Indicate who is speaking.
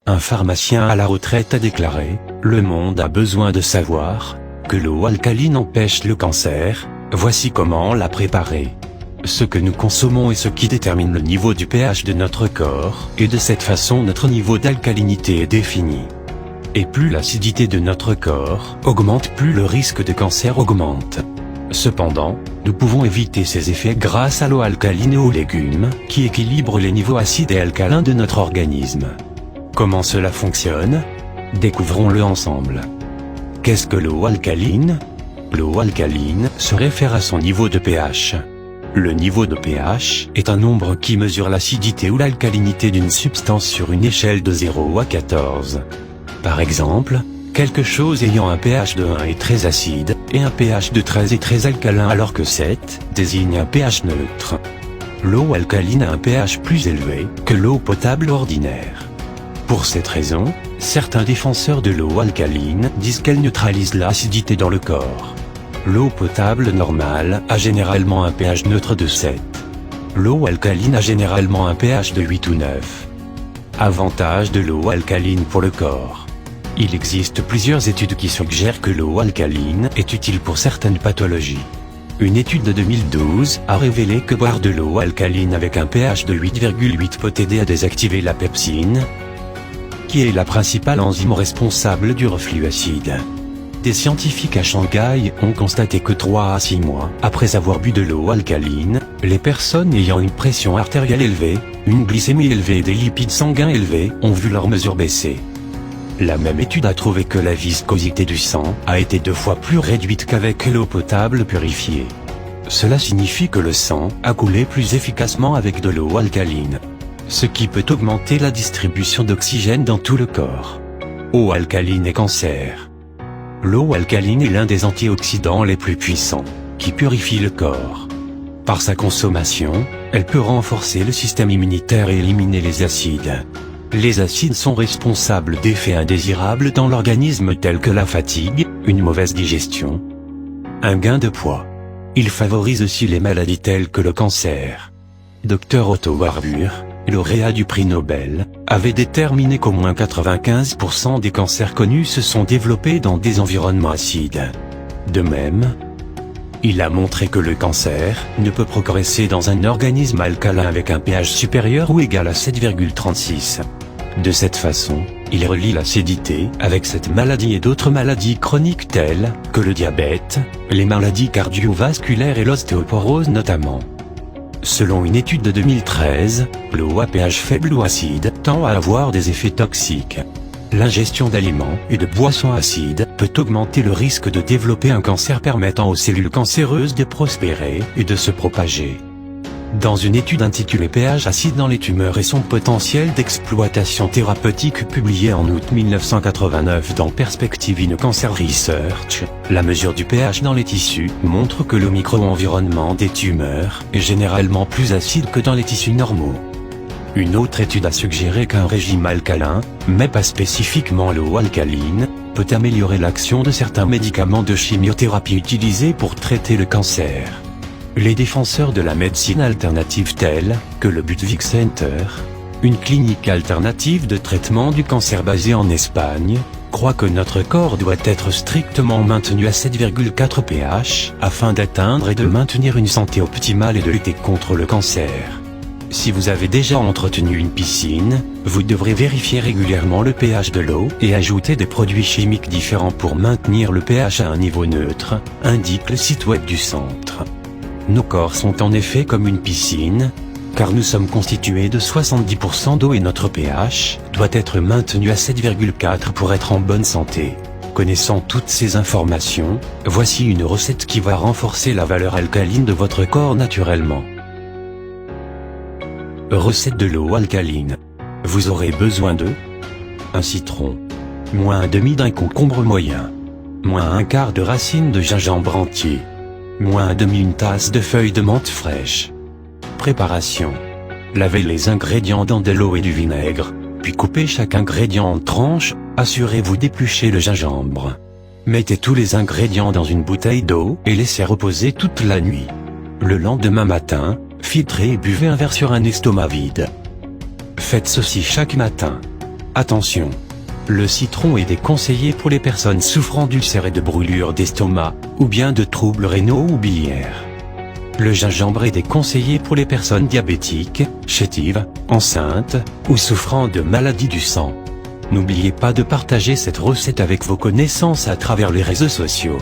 Speaker 1: Un pharmacien à la retraite a déclaré « Le monde a besoin de savoir que l'eau alcaline empêche le cancer, voici comment la préparer. » Ce que nous consommons est ce qui détermine le niveau du pH de notre corps, et de cette façon notre niveau d'alcalinité est défini. Et plus l'acidité de notre corps augmente, plus le risque de cancer augmente. Cependant, nous pouvons éviter ces effets grâce à l'eau alcaline et aux légumes, qui équilibrent les niveaux acides et alcalins de notre organisme. Comment cela fonctionne? Découvrons-le ensemble. Qu'est-ce que l'eau alcaline? L'eau alcaline se réfère à son niveau de pH. Le niveau de pH est un nombre qui mesure l'acidité ou l'alcalinité d'une substance sur une échelle de 0 à 14. Par exemple, quelque chose ayant un pH de 1 est très acide, et un pH de 13 est très alcalin alors que 7 désigne un pH neutre. L'eau alcaline a un pH plus élevé que l'eau potable ordinaire. Pour cette raison, certains défenseurs de l'eau alcaline disent qu'elle neutralise l'acidité dans le corps. L'eau potable normale a généralement un pH neutre de 7. L'eau alcaline a généralement un pH de 8 ou 9. Avantage de l'eau alcaline pour le corps. Il existe plusieurs études qui suggèrent que l'eau alcaline est utile pour certaines pathologies. Une étude de 2012 a révélé que boire de l'eau alcaline avec un pH de 8,8 peut aider à désactiver la pepsine, qui est la principale enzyme responsable du reflux acide. Des scientifiques à Shanghai ont constaté que 3 à 6 mois après avoir bu de l'eau alcaline, les personnes ayant une pression artérielle élevée, une glycémie élevée et des lipides sanguins élevés ont vu leurs mesures baisser. La même étude a trouvé que la viscosité du sang a été 2 fois plus réduite qu'avec l'eau potable purifiée. Cela signifie que le sang a coulé plus efficacement avec de l'eau alcaline, ce qui peut augmenter la distribution d'oxygène dans tout le corps. Eau alcaline et cancer. L'eau alcaline est l'un des antioxydants les plus puissants, qui purifie le corps. Par sa consommation, elle peut renforcer le système immunitaire et éliminer les acides. Les acides sont responsables d'effets indésirables dans l'organisme tels que la fatigue, une mauvaise digestion, un gain de poids. Il favorise aussi les maladies telles que le cancer. Dr Otto Warburg, lauréat du prix Nobel, avait déterminé qu'au moins 95% des cancers connus se sont développés dans des environnements acides. De même, il a montré que le cancer ne peut progresser dans un organisme alcalin avec un pH supérieur ou égal à 7,36. De cette façon, il relie l'acidité avec cette maladie et d'autres maladies chroniques telles que le diabète, les maladies cardiovasculaires et l'ostéoporose notamment. Selon une étude de 2013, l'eau à pH faible ou acide tend à avoir des effets toxiques. L'ingestion d'aliments et de boissons acides peut augmenter le risque de développer un cancer permettant aux cellules cancéreuses de prospérer et de se propager. Dans une étude intitulée pH acide dans les tumeurs et son potentiel d'exploitation thérapeutique publiée en août 1989 dans Perspective in Cancer Research, la mesure du pH dans les tissus montre que le micro-environnement des tumeurs est généralement plus acide que dans les tissus normaux. Une autre étude a suggéré qu'un régime alcalin, mais pas spécifiquement l'eau alcaline, peut améliorer l'action de certains médicaments de chimiothérapie utilisés pour traiter le cancer. Les défenseurs de la médecine alternative tels que le Budwig Center, une clinique alternative de traitement du cancer basée en Espagne, croient que notre corps doit être strictement maintenu à 7,4 pH afin d'atteindre et de maintenir une santé optimale et de lutter contre le cancer. Si vous avez déjà entretenu une piscine, vous devrez vérifier régulièrement le pH de l'eau et ajouter des produits chimiques différents pour maintenir le pH à un niveau neutre, indique le site web du centre. Nos corps sont en effet comme une piscine, car nous sommes constitués de 70% d'eau et notre pH doit être maintenu à 7,4 pour être en bonne santé. Connaissant toutes ces informations, voici une recette qui va renforcer la valeur alcaline de votre corps naturellement. Recette de l'eau alcaline. Vous aurez besoin de un citron, moins un demi d'un concombre moyen, moins un quart de racine de gingembre entier, moins un demi une tasse de feuilles de menthe fraîche. Préparation. Lavez les ingrédients dans de l'eau et du vinaigre, puis coupez chaque ingrédient en tranches, assurez-vous d'éplucher le gingembre. Mettez tous les ingrédients dans une bouteille d'eau et laissez reposer toute la nuit. Le lendemain matin, filtrez et buvez un verre sur un estomac vide. Faites ceci chaque matin. Attention! Le citron est déconseillé pour les personnes souffrant d'ulcères et de brûlures d'estomac, ou bien de troubles rénaux ou biliaires. Le gingembre est déconseillé pour les personnes diabétiques, chétives, enceintes, ou souffrant de maladies du sang. N'oubliez pas de partager cette recette avec vos connaissances à travers les réseaux sociaux.